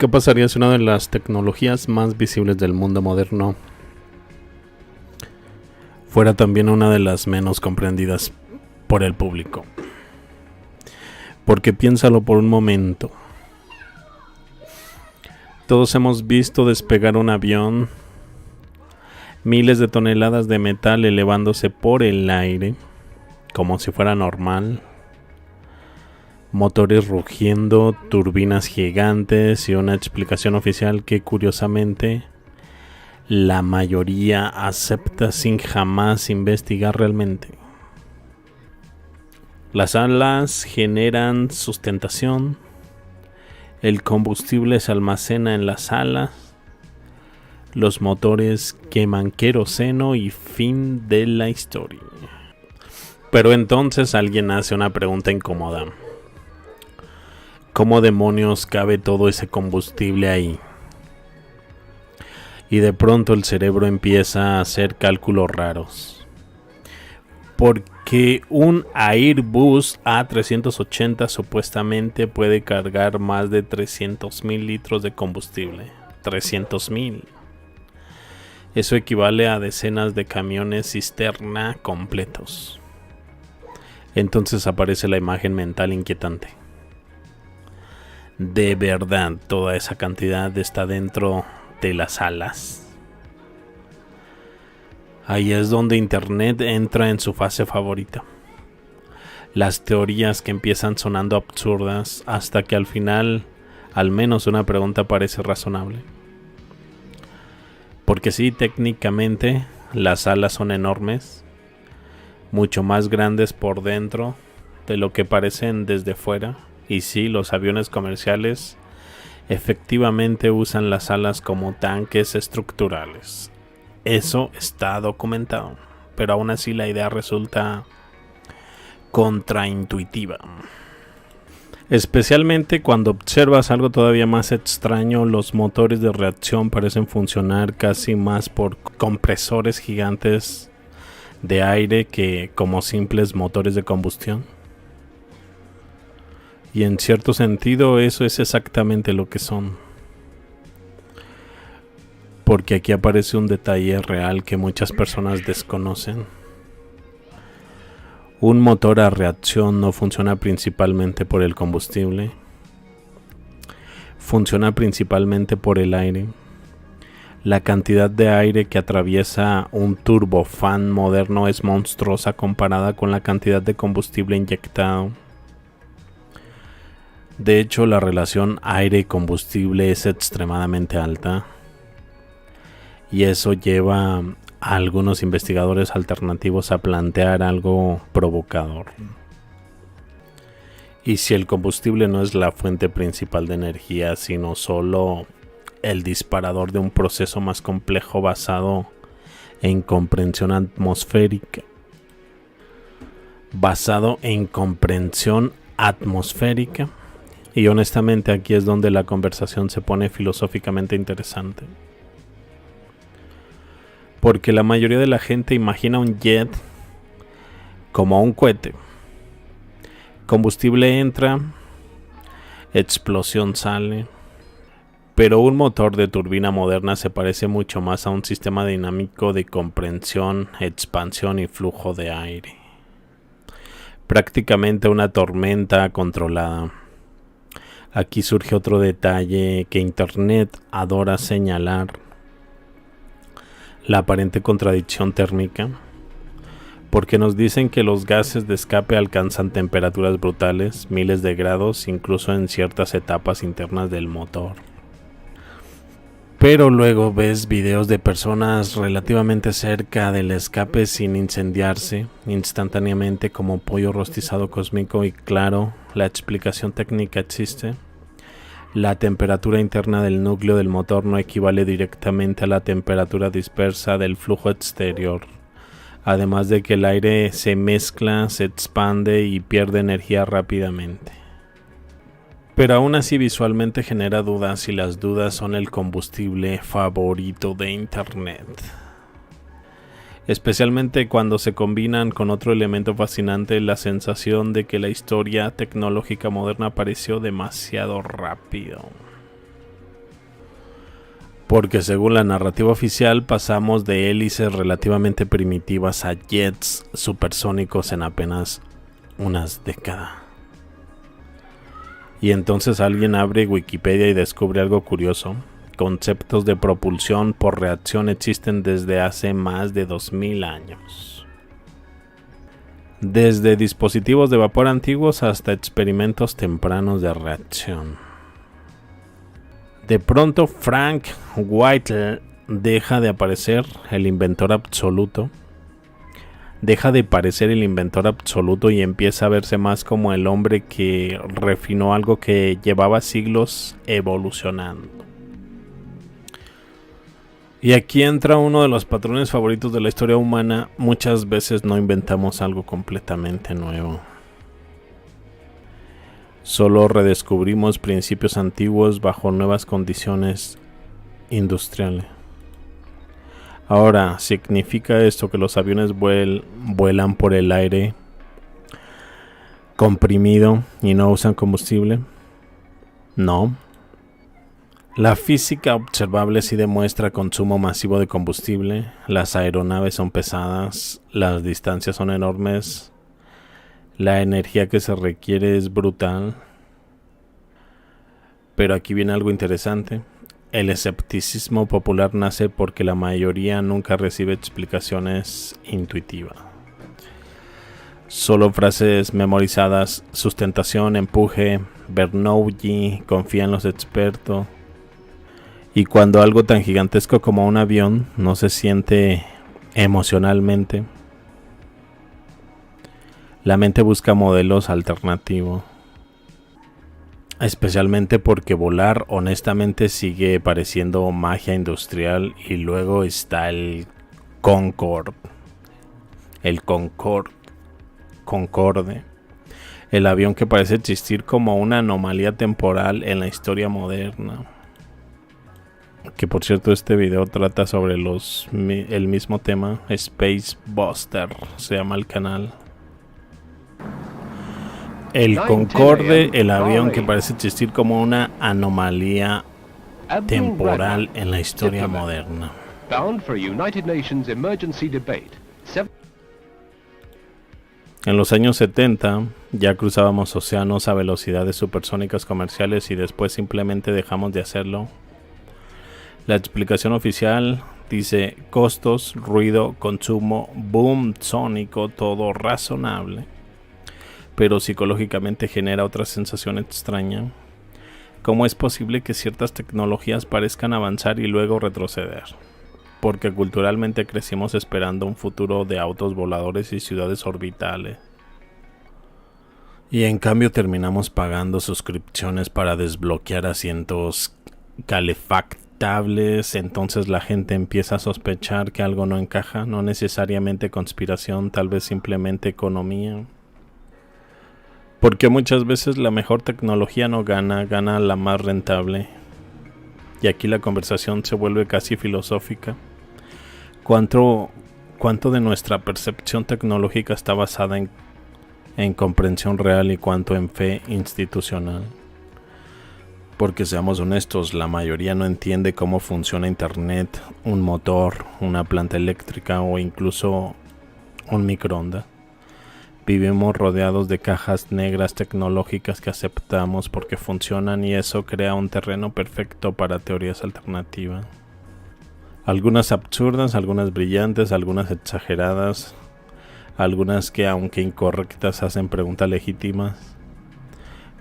¿Qué pasaría si una de las tecnologías más visibles del mundo moderno fuera también una de las menos comprendidas por el público? Porque piénsalo por un momento. Todos hemos visto despegar un avión, miles de toneladas de metal elevándose por el aire, como si fuera normal. Motores rugiendo, turbinas gigantes y una explicación oficial que curiosamente la mayoría acepta sin jamás investigar realmente. Las alas generan sustentación, el combustible se almacena en las alas, los motores queman queroseno y fin de la historia. Pero entonces alguien hace una pregunta incómoda. ¿Cómo demonios cabe todo ese combustible ahí? Y de pronto el cerebro empieza a hacer cálculos raros. Porque un Airbus A380 supuestamente puede cargar más de 300,000 litros de combustible. 300,000. Eso equivale a decenas de camiones cisterna completos. Entonces aparece la imagen mental inquietante. ¿De verdad toda esa cantidad está dentro de las alas? Ahí es donde Internet entra en su fase favorita. Las teorías que empiezan sonando absurdas hasta que al final al menos una pregunta parece razonable. Porque sí, técnicamente las alas son enormes, mucho más grandes por dentro de lo que parecen desde fuera. Y sí, los aviones comerciales efectivamente usan las alas como tanques estructurales. Eso está documentado, pero aún así la idea resulta contraintuitiva. Especialmente cuando observas algo todavía más extraño, los motores de reacción parecen funcionar casi más por compresores gigantes de aire que como simples motores de combustión. Y en cierto sentido eso es exactamente lo que son. Porque aquí aparece un detalle real que muchas personas desconocen. Un motor a reacción no funciona principalmente por el combustible. Funciona principalmente por el aire. La cantidad de aire que atraviesa un turbofan moderno es monstruosa comparada con la cantidad de combustible inyectado. De hecho, la relación aire-combustible es extremadamente alta y eso lleva a algunos investigadores alternativos a plantear algo provocador. Y si el combustible no es la fuente principal de energía, sino solo el disparador de un proceso más complejo basado en comprensión atmosférica, y honestamente aquí es donde la conversación se pone filosóficamente interesante. Porque la mayoría de la gente imagina un jet como un cohete. Combustible entra, explosión sale. Pero un motor de turbina moderna se parece mucho más a un sistema dinámico de comprensión, expansión y flujo de aire. Prácticamente una tormenta controlada. Aquí surge otro detalle que Internet adora señalar: la aparente contradicción térmica, porque nos dicen que los gases de escape alcanzan temperaturas brutales, miles de grados, incluso en ciertas etapas internas del motor. Pero luego ves videos de personas relativamente cerca del escape sin incendiarse instantáneamente como pollo rostizado cósmico y claro, la explicación técnica existe. La temperatura interna del núcleo del motor no equivale directamente a la temperatura dispersa del flujo exterior, además de que el aire se mezcla, se expande y pierde energía rápidamente. Pero aún así visualmente genera dudas y las dudas son el combustible favorito de Internet. Especialmente cuando se combinan con otro elemento fascinante, la sensación de que la historia tecnológica moderna apareció demasiado rápido. Porque según la narrativa oficial pasamos de hélices relativamente primitivas a jets supersónicos en apenas unas décadas. Y entonces alguien abre Wikipedia y descubre algo curioso. Conceptos de propulsión por reacción existen desde hace más de 2000 años. Desde dispositivos de vapor antiguos hasta experimentos tempranos de reacción. De pronto Frank Whiteley deja de parecer el inventor absoluto y empieza a verse más como el hombre que refinó algo que llevaba siglos evolucionando. Y aquí entra uno de los patrones favoritos de la historia humana. Muchas veces no inventamos algo completamente nuevo. Solo redescubrimos principios antiguos bajo nuevas condiciones industriales. Ahora, ¿significa esto que los aviones vuelan por el aire comprimido y no usan combustible? No. La física observable sí demuestra consumo masivo de combustible. Las aeronaves son pesadas, las distancias son enormes, la energía que se requiere es brutal. Pero aquí viene algo interesante. El escepticismo popular nace porque la mayoría nunca recibe explicaciones intuitivas. Solo frases memorizadas, sustentación, empuje, Bernoulli, confía en los expertos. Y cuando algo tan gigantesco como un avión no se siente emocionalmente, la mente busca modelos alternativos. Especialmente porque volar honestamente sigue pareciendo magia industrial. Y luego está el Concorde. El avión que parece existir como una anomalía temporal en la historia moderna. Que por cierto este video trata sobre el mismo tema. Space Buster se llama el canal. El Concorde, el avión que parece existir como una anomalía temporal en la historia moderna. En los años 70 ya cruzábamos océanos a velocidades supersónicas comerciales y después simplemente dejamos de hacerlo. La explicación oficial dice costos, ruido, consumo, boom sónico, todo razonable. Pero psicológicamente genera otra sensación extraña. ¿Cómo es posible que ciertas tecnologías parezcan avanzar y luego retroceder? Porque culturalmente crecimos esperando un futuro de autos voladores y ciudades orbitales. Y en cambio terminamos pagando suscripciones para desbloquear asientos calefactables. Entonces la gente empieza a sospechar que algo no encaja. No necesariamente conspiración, tal vez simplemente economía. Porque muchas veces la mejor tecnología no gana la más rentable. Y aquí la conversación se vuelve casi filosófica. ¿Cuánto de nuestra percepción tecnológica está basada en comprensión real y cuánto en fe institucional? Porque seamos honestos, la mayoría no entiende cómo funciona Internet, un motor, una planta eléctrica o incluso un microondas. Vivimos rodeados de cajas negras tecnológicas que aceptamos porque funcionan y eso crea un terreno perfecto para teorías alternativas. Algunas absurdas, algunas brillantes, algunas exageradas, algunas que aunque incorrectas hacen preguntas legítimas.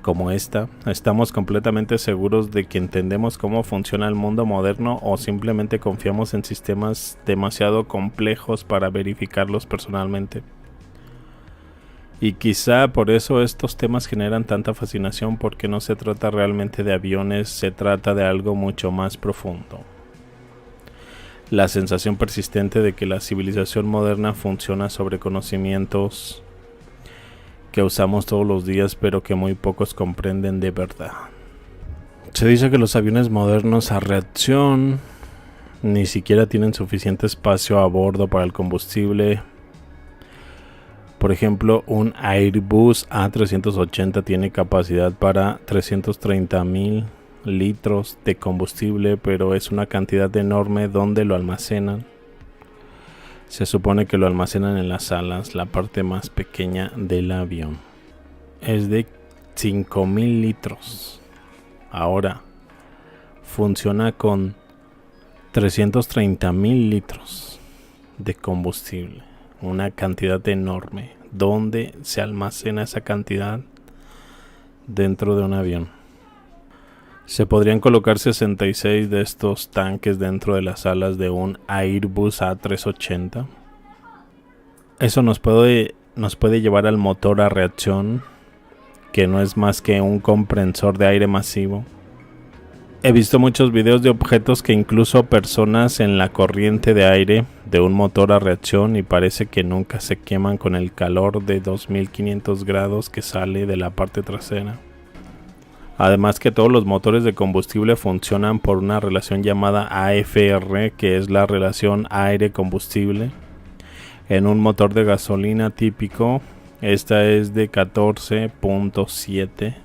Como esta, ¿estamos completamente seguros de que entendemos cómo funciona el mundo moderno o simplemente confiamos en sistemas demasiado complejos para verificarlos personalmente? Y quizá por eso estos temas generan tanta fascinación, porque no se trata realmente de aviones, se trata de algo mucho más profundo. La sensación persistente de que la civilización moderna funciona sobre conocimientos que usamos todos los días, pero que muy pocos comprenden de verdad. Se dice que los aviones modernos a reacción ni siquiera tienen suficiente espacio a bordo para el combustible. Por ejemplo, un Airbus A380 tiene capacidad para 330,000 litros de combustible, pero es una cantidad enorme. ¿Donde lo almacenan? Se supone que lo almacenan en las alas, la parte más pequeña del avión. Es de 5,000 litros. Ahora funciona con 330,000 litros de combustible. Una cantidad enorme. ¿Dónde se almacena esa cantidad? Dentro de un avión. Se podrían colocar 66 de estos tanques dentro de las alas de un Airbus A380. Eso nos puede llevar al motor a reacción, que no es más que un compresor de aire masivo. He visto muchos videos de objetos que incluso personas en la corriente de aire de un motor a reacción, y parece que nunca se queman con el calor de 2500 grados que sale de la parte trasera. Además que todos los motores de combustible funcionan por una relación llamada AFR, que es la relación aire-combustible. En un motor de gasolina típico, esta es de 14.7.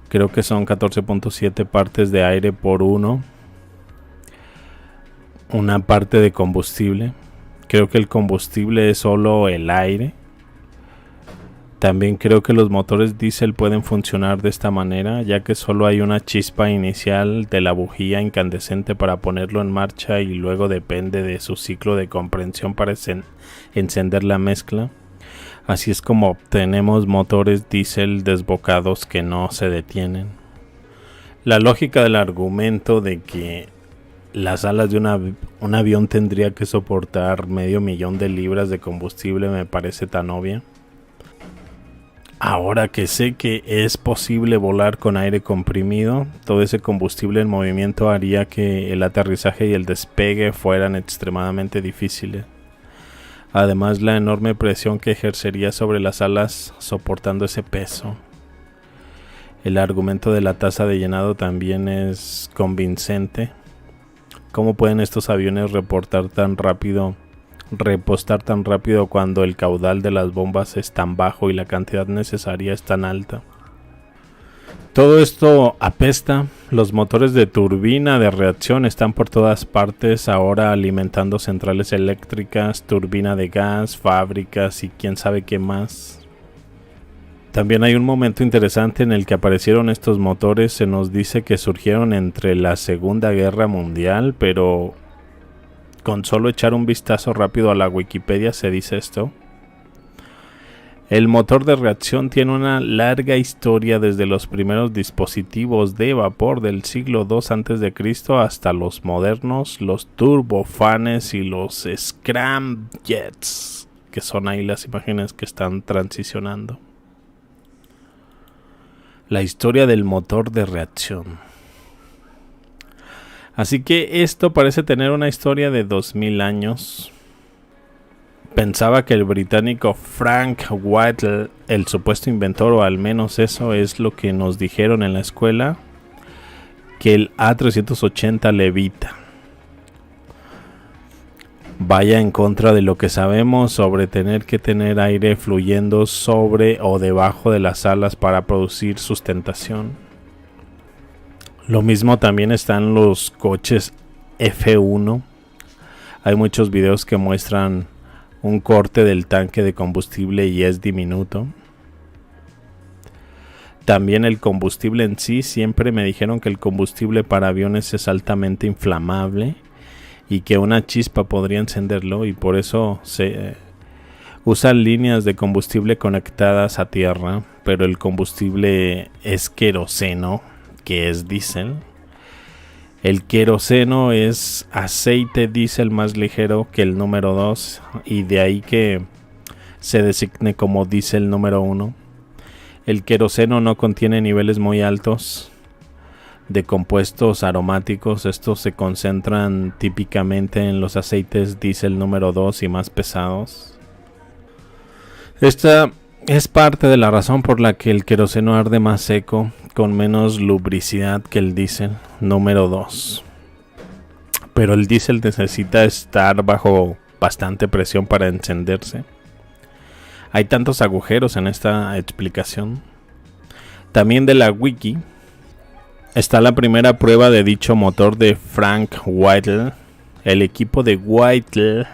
Creo que son 14.7 partes de aire por una parte de combustible. Creo que el combustible es solo el aire. También creo que los motores diésel pueden funcionar de esta manera, ya que solo hay una chispa inicial de la bujía incandescente para ponerlo en marcha, y luego depende de su ciclo de compresión para encender la mezcla. Así es como obtenemos motores diésel desbocados que no se detienen. La lógica del argumento de que las alas de un avión tendría que soportar 500,000 de libras de combustible me parece tan obvia. Ahora que sé que es posible volar con aire comprimido, todo ese combustible en movimiento haría que el aterrizaje y el despegue fueran extremadamente difíciles. Además, la enorme presión que ejercería sobre las alas soportando ese peso. El argumento de la tasa de llenado también es convincente. ¿Cómo pueden estos aviones repostar tan rápido cuando el caudal de las bombas es tan bajo y la cantidad necesaria es tan alta? Todo esto apesta. Los motores de turbina de reacción están por todas partes ahora, alimentando centrales eléctricas, turbina de gas, fábricas y quién sabe qué más. También hay un momento interesante en el que aparecieron estos motores. Se nos dice que surgieron entre la Segunda Guerra Mundial, pero con solo echar un vistazo rápido a la Wikipedia se dice esto. El motor de reacción tiene una larga historia desde los primeros dispositivos de vapor del siglo II a.C. hasta los modernos, los turbofanes y los scramjets, que son ahí las imágenes que están transicionando. La historia del motor de reacción. Así que esto parece tener una historia de 2000 años. Pensaba que el británico Frank Whittle, el supuesto inventor, o al menos eso es lo que nos dijeron en la escuela, que el A380 levita. Vaya en contra de lo que sabemos sobre tener que tener aire fluyendo sobre o debajo de las alas para producir sustentación. Lo mismo también están los coches F1. Hay muchos videos que muestran un corte del tanque de combustible y es diminuto. También el combustible en sí, siempre me dijeron que el combustible para aviones es altamente inflamable y que una chispa podría encenderlo, y por eso se usan líneas de combustible conectadas a tierra, pero el combustible es queroseno, que es diésel. El queroseno es aceite diésel más ligero que el número 2, y de ahí que se designe como diésel número 1. El queroseno no contiene niveles muy altos de compuestos aromáticos. Estos se concentran típicamente en los aceites diésel número 2 y más pesados. Esta es parte de la razón por la que el queroseno arde más seco, con menos lubricidad que el diésel número 2. Pero el diésel necesita estar bajo bastante presión para encenderse. Hay tantos agujeros en esta explicación. También de la wiki Está la primera prueba de dicho motor de Frank Whittle. El equipo de Whittle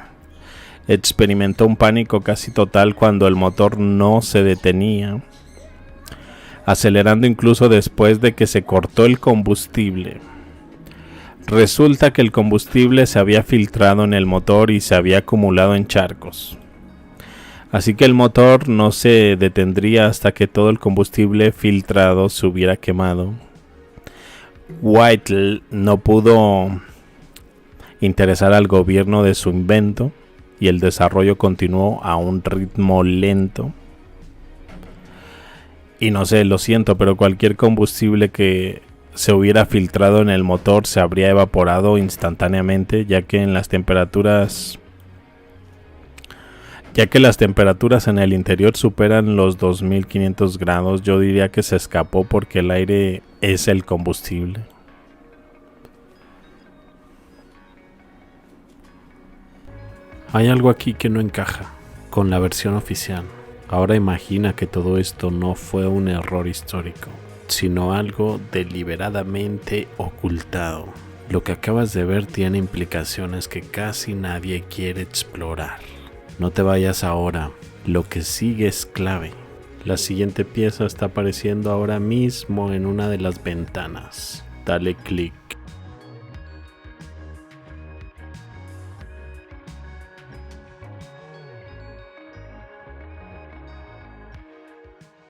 experimentó un pánico casi total cuando el motor no se detenía, acelerando incluso después de que se cortó el combustible. Resulta que el combustible se había filtrado en el motor y se había acumulado en charcos. Así que el motor no se detendría hasta que todo el combustible filtrado se hubiera quemado. Whittle no pudo interesar al gobierno de su invento y el desarrollo continuó a un ritmo lento. Y no sé, lo siento, pero cualquier combustible que se hubiera filtrado en el motor se habría evaporado instantáneamente, ya que las temperaturas en el interior superan los 2500 grados, yo diría que se escapó porque el aire es el combustible. Hay algo aquí que no encaja con la versión oficial. Ahora imagina que todo esto no fue un error histórico, sino algo deliberadamente ocultado. Lo que acabas de ver tiene implicaciones que casi nadie quiere explorar. No te vayas ahora, lo que sigue es clave. La siguiente pieza está apareciendo ahora mismo en una de las ventanas. Dale clic.